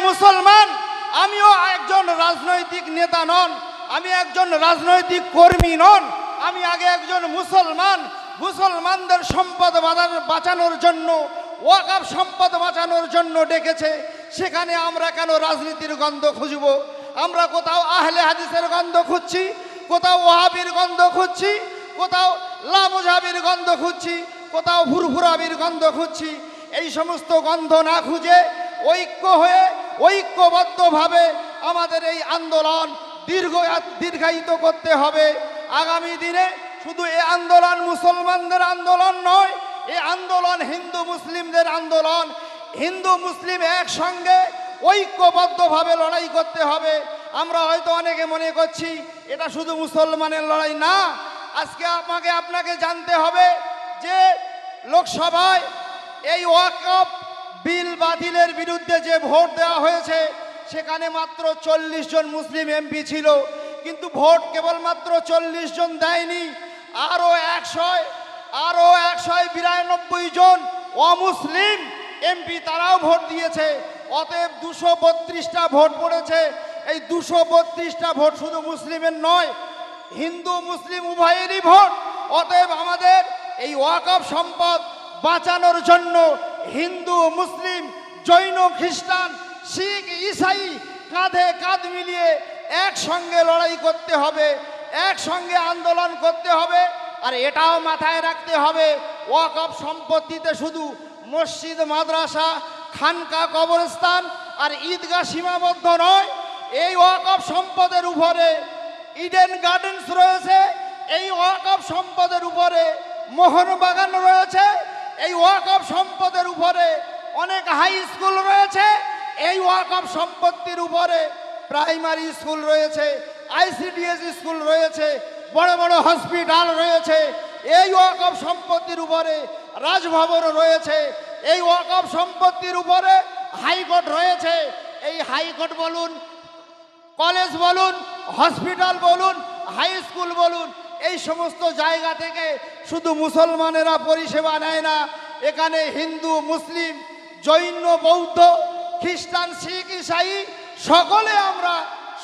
মুসলমান, আমিও একজন রাজনৈতিক নেতা নন, আমি একজন রাজনৈতিক কর্মী নন, আমি আগে একজন মুসলমান। মুসলমানদের সম্পদ বাঁচানোর জন্য, ওয়াকফ সম্পদ বাঁচানোর জন্য ডেকেছে, সেখানে আমরা কেন রাজনীতির গন্ধ খুঁজব? আমরা কোথাও আহলে হাদিসের গন্ধ খুঁজছি, কোথাও ওয়াহাবির গন্ধ খুঁজছি, কোথাও লামুজাবির গন্ধ খুঁজছি, কোথাও ফুরফুরাবির গন্ধ খুঁজছি। এই সমস্ত গন্ধ না খুঁজে ঐক্য হয়ে ঐক্যবদ্ধভাবে আমাদের এই আন্দোলন দীর্ঘায়িত করতে হবে। আগামী দিনে শুধু এই আন্দোলন মুসলমানদের আন্দোলন নয়, এই আন্দোলন হিন্দু মুসলিমদের আন্দোলন। হিন্দু মুসলিম একসঙ্গে ঐক্যবদ্ধভাবে লড়াই করতে হবে। আমরা হয়তো অনেকে মনে করছি এটা শুধু মুসলমানের লড়াই না। আজকে আপনাকে জানতে হবে যে লোকসভায় এই ওয়াকফ বিল বাতিলের বিরুদ্ধে যে ভোট দেওয়া হয়েছে, সেখানে মাত্র 40 জন মুসলিম এমপি ছিল, কিন্তু ভোট কেবলমাত্র 40 জন দেয়নি, আরও 192 জন অমুসলিম এমপি তারাও ভোট দিয়েছে। অতএব 232টা ভোট পড়েছে। এই 232টা ভোট শুধু মুসলিমের নয়, হিন্দু মুসলিম উভয়েরই ভোট। অতএব আমাদের এই ওয়াকফ সম্পদ বাঁচানোর জন্য হিন্দু মুসলিম জৈন খ্রিস্টান শিখ ঈসাই কাঁধে কাঁধ মিলিয়ে একসঙ্গে লড়াই করতে হবে, একসঙ্গে আন্দোলন করতে হবে। আর এটাও মাথায় রাখতে হবে, ওয়াকফ সম্পত্তিতে শুধু মসজিদ মাদ্রাসা খানকা কবরস্থান আর ঈদগাহ সীমাবদ্ধ নয়। এই ওয়াকফ সম্পদের উপরে ইডেন গার্ডেন্স রয়েছে, এই ওয়াকফ সম্পদের উপরে মোহনবাগান রয়েছে, এই ওয়াকফ সম্পদের উপরে অনেক হাই স্কুল রয়েছে, এই ওয়াকফ সম্পত্তির উপরে প্রাইমারি স্কুল রয়েছে, আইসিডিএস স্কুল রয়েছে, বড় বড় হসপিটাল রয়েছে। এই ওয়াকফ সম্পত্তির উপরে রাজভবন রয়েছে, এই ওয়াকফ সম্পত্তির উপরে হাইকোর্ট রয়েছে। এই হাইকোর্ট বলুন, কলেজ বলুন, হসপিটাল বলুন, হাই স্কুল বলুন, এই সমস্ত জায়গা থেকে শুধু মুসলমানেরা পরিষেবা নেয় না, এখানে হিন্দু মুসলিম জৈন বৌদ্ধ খ্রিস্টান শিখ ঈসাই সকলে আমরা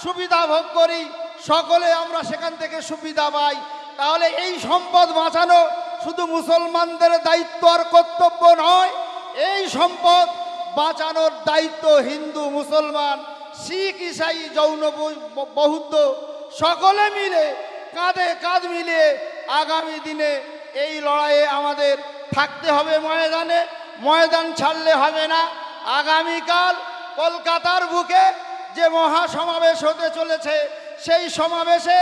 সুবিধা ভোগ করি, সকলে আমরা সেখান থেকে সুবিধা পাই। তাহলে এই সম্পদ বাঁচানো শুধু মুসলমানদের দায়িত্ব আর কর্তব্য নয়, এই সম্পদ বাঁচানোর দায়িত্ব হিন্দু মুসলমান শিখ ঈসাই জৈন বৌদ্ধ সকলে মিলে কাঁধে কাঁধ মিলিয়ে আগামী দিনে এই লড়াইয়ে আমাদের থাকতে হবে ময়দানে। ময়দান ছাড়লে হবে না। আগামীকাল কলকাতার বুকে যে মহাসমাবেশ হতে চলেছে, সেই সমাবেশে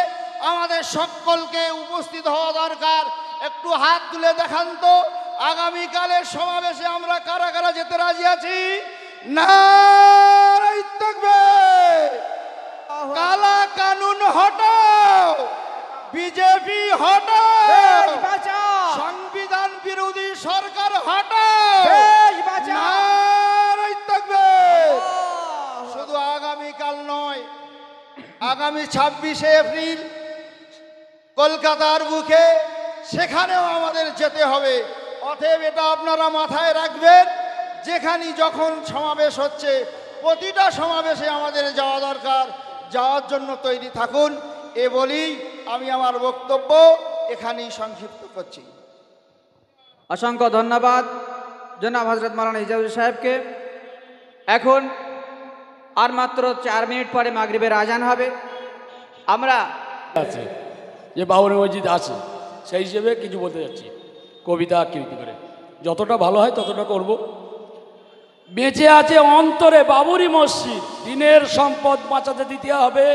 আমাদের সকলকে উপস্থিত হওয়া দরকার। একটু হাত তুলে দেখান তো, আগামীকালের সমাবেশে আমরা কারা কারা যেতে রাজি আছি? নারায়ে তাকবীর, কালা কানুন হটাও, বিজেপি হটাও, সংবিধান বিরোধী সরকার হটাও, নারায়ে তাকবীর। শুধু আগামীকাল নয়, আগামী 26শে এপ্রিল কলকাতার বুকে, সেখানেও আমাদের যেতে হবে। অতএব এটা আপনারা মাথায় রাখবেন, যেখানে যখন সমাবেশ হচ্ছে প্রতিটা সমাবেশে আমাদের যাওয়া দরকার, যাওয়ার জন্য তৈরি থাকুন। এ বলেই আমি আমার বক্তব্য এখানেই সংক্ষিপ্ত করছি। অসংখ্য ধন্যবাদ জনাব হযরত মাওলানা ইজাজুল সাহেবকে। এখন আর মাত্র 4 মিনিট পরে মাগরিবের আজান হবে। আমরা আছে যে বাবরি মসজিদ আছে, সেই হিসেবে কিছু বলতে যাচ্ছি, কবিতা আবৃত্তি করে। যতটা ভালো হয় ততটা করব। বেঁচে আছে অন্তরে বাবরি মসজিদ, দিনের সম্পদ বাঁচাতে দিতে হবে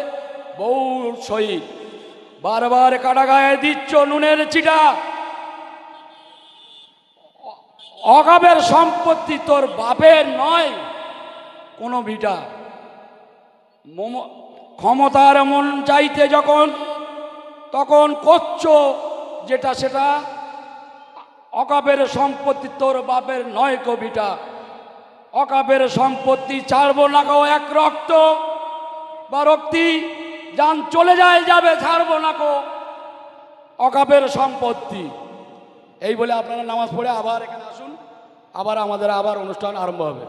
বহু শহীদ। বারবার কাটাগায়ে দিচ্ছ নুনের চিটা, অগাবের সম্পত্তি তোর বাপের নয় কোনো ভিটা। ক্ষমতার মন চাইতে যখন তখন করছো যেটা সেটা, অকাবের সম্পত্তি তোর বাপের নয় কবিটা। অকাবের সম্পত্তি ছাড়বো না গো এক রক্ত বা রক্তি, যান চলে যায় যাবে ছাড়বো না গো অকাবের সম্পত্তি। এই বলে আপনারা নামাজ পড়ে আবার এখানে আসুন, আবার আমাদের অনুষ্ঠান আরম্ভ হবে।